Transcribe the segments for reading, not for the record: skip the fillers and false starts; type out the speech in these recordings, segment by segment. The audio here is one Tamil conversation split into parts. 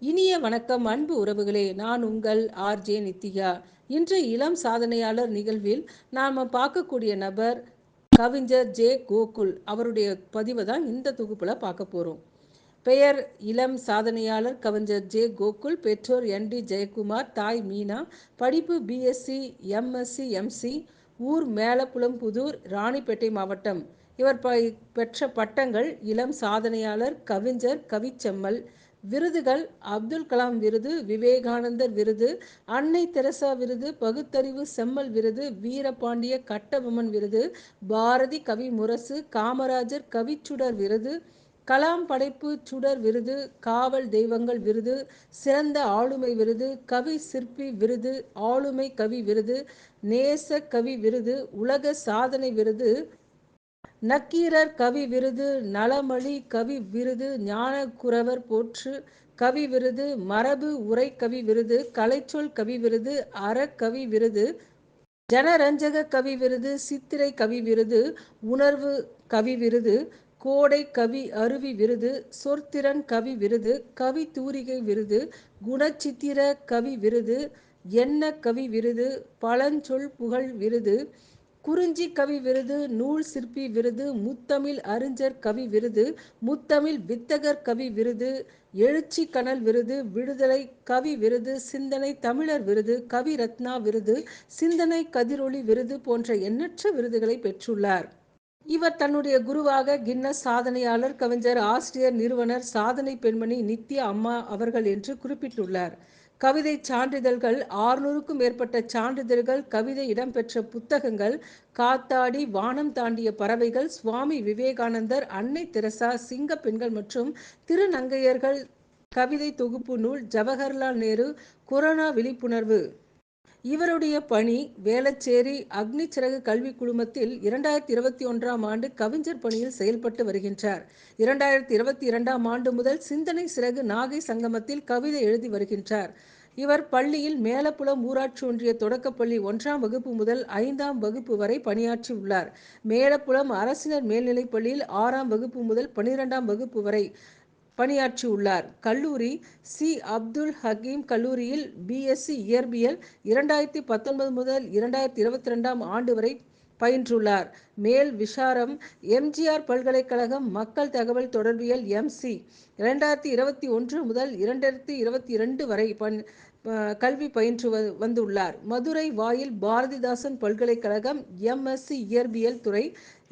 இனிய வணக்கம் அன்பு உறவுகளே, நான் உங்கள் ஆர்ஜே நித்திகா. இன்று இளம் சாதனையாளர் நிகழ்வில் நாம் பார்க்கக்கூடிய நபர் கவிஞர் ஜே கோகுல். அவருடைய பதிவை தான் இந்த தொகுப்பில் பார்க்க போகிறோம். பெயர் இளம் சாதனையாளர் கவிஞர் ஜே கோகுல். பெற்றோர் என்டி ஜெயக்குமார், தாய் மீனா. படிப்பு பிஎஸ்சி, எம்எஸ்சி, எம்சி. ஊர் மேலப்புலம்புதூர், ராணிப்பேட்டை மாவட்டம். இவர் பெற்ற பட்டங்கள்: இளம் சாதனையாளர், கவிஞர், கவிச்செம்மல். விருதுகள்: அப்துல் கலாம் விருது, விவேகானந்தர் விருது, அன்னை தெரசா விருது, பகுத்தறிவு செம்மல் விருது, வீரபாண்டிய கட்டபொம்மன் விருது, பாரதி கவி முரசு, காமராஜர் கவிச்சுடர் விருது, கலாம் படைப்பு சுடர் விருது, காவல் தெய்வங்கள் விருது, சிறந்த ஆளுமை விருது, கவி சிற்பி விருது, ஆளுமை கவி விருது, நேச கவி விருது, உலக சாதனை விருது, நக்கீரர் கவி விருது, நலமளி கவி விருது, ஞானக்குரவர் போற்று கவி விருது, மரபு உரை கவி விருது, கலைச்சொல் கவி விருது, அறக்கவி விருது, ஜனரஞ்சக கவி விருது, சித்திரை கவி விருது, உணர்வு கவி விருது, கோடை கவி அருவி விருது, சொற்திறன் கவி விருது, கவி தூரிகை விருது, குணச்சித்திர கவி விருது, எண்ண கவி விருது, பழஞ்சொல் புகழ் விருது, குறிஞ்சி கவி விருது, நூல் சிற்பி விருது, முத்தமிழ் அறிஞர் கவி விருது, முத்தமிழ் வித்தகர் கவி விருது, எழுச்சி கனல் விருது, விடுதலை கவி விருது, சிந்தனை தமிழர் விருது, கவி ரத்னா விருது, சிந்தனை கதிரொளி விருது போன்ற எண்ணற்ற விருதுகளை பெற்றுள்ளார். இவர் தன்னுடைய குருவாக கின்னஸ் சாதனையாளர், கவிஞர், ஆசிரியர், நிறுவனர், சாதனை பெண்மணி நித்யா அம்மா அவர்கள் என்று குறிப்பிட்டுள்ளார். கவிதை சான்றிதழ்கள்: 600க்கும் மேற்பட்ட சான்றிதழ்கள், கவிதை இடம்பெற்ற புத்தகங்கள்: காத்தாடி, வானம் தாண்டிய பறவைகள், சுவாமி விவேகானந்தர், அன்னை தெரசா, சிங்க பெண்கள் மற்றும் திருநங்கையர்கள் கவிதை தொகுப்பு நூல், ஜவஹர்லால் நேரு, கொரோனா விழிப்புணர்வு. இவருடைய பணி: வேளச்சேரி அக்னி சிறகு கல்வி குழுமத்தில் 2021ஆம் ஆண்டு கவிஞர் பணியில் செயல்பட்டு வருகின்றார். 2022ஆம் ஆண்டு முதல் சிந்தனை சிறகு நாகை சங்கமத்தில் கவிதை எழுதி வருகின்றார். இவர் பள்ளியில் மேலப்புலம் ஊராட்சி ஒன்றிய தொடக்கப்பள்ளி 1ஆம் வகுப்பு முதல் 5ஆம் வகுப்பு வரை பணியாற்றி உள்ளார். மேலப்புலம் அரசினர் மேல்நிலைப் பள்ளியில் 6ஆம் வகுப்பு முதல் 12ஆம் வகுப்பு வரை பணியாற்றியுள்ளார். கல்லூரி: சி. அப்துல் ஹக்கீம் கல்லூரியில் பிஎஸ்சி இயற்பியல் 2019 முதல் 2022ஆம் ஆண்டு வரை பயின்றுள்ளார். மேல் விசாரம்: எம்ஜிஆர் பல்கலைக்கழகம் மக்கள் தகவல் தொடர்பியல் எம்சி 2021 முதல் 2022 வரை கல்வி பயின்று வந்துள்ளார். மதுரை வாயில் பாரதிதாசன் பல்கலைக்கழகம் எம்எஸ்சி இயற்பியல் துறை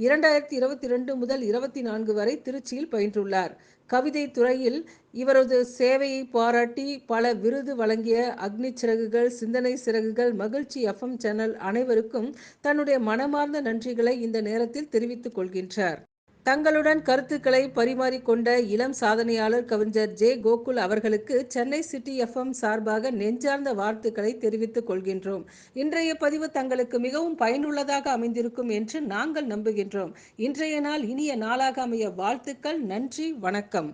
2022 முதல் 24 வரை திருச்சியில் பயின்றுள்ளார். கவிதை துறையில் இவரது சேவையை பாராட்டி பல விருது வழங்கிய அக்னி சிறகுகள், சிந்தனை சிறகுகள், மகிழ்ச்சி எஃப்எம் சேனல் அனைவருக்கும் தன்னுடைய மனமார்ந்த நன்றிகளை இந்த நேரத்தில் தெரிவித்துக் கொள்கின்றார். தங்களுடன் கருத்துக்களை பரிமாறிக்கொண்ட இளம் சாதனையாளர் கவிஞர் ஜே கோகுல் அவர்களுக்கு சென்னை சிட்டி எஃப்எம் சார்பாக நெஞ்சார்ந்த வாழ்த்துக்களை தெரிவித்துக் கொள்கின்றோம். இன்றைய பதிவு தங்களுக்கு மிகவும் பயனுள்ளதாக அமைந்திருக்கும் என்று நாங்கள் நம்புகின்றோம். இன்றைய நாள் இனிய நாளாக அமைய வாழ்த்துக்கள். நன்றி, வணக்கம்.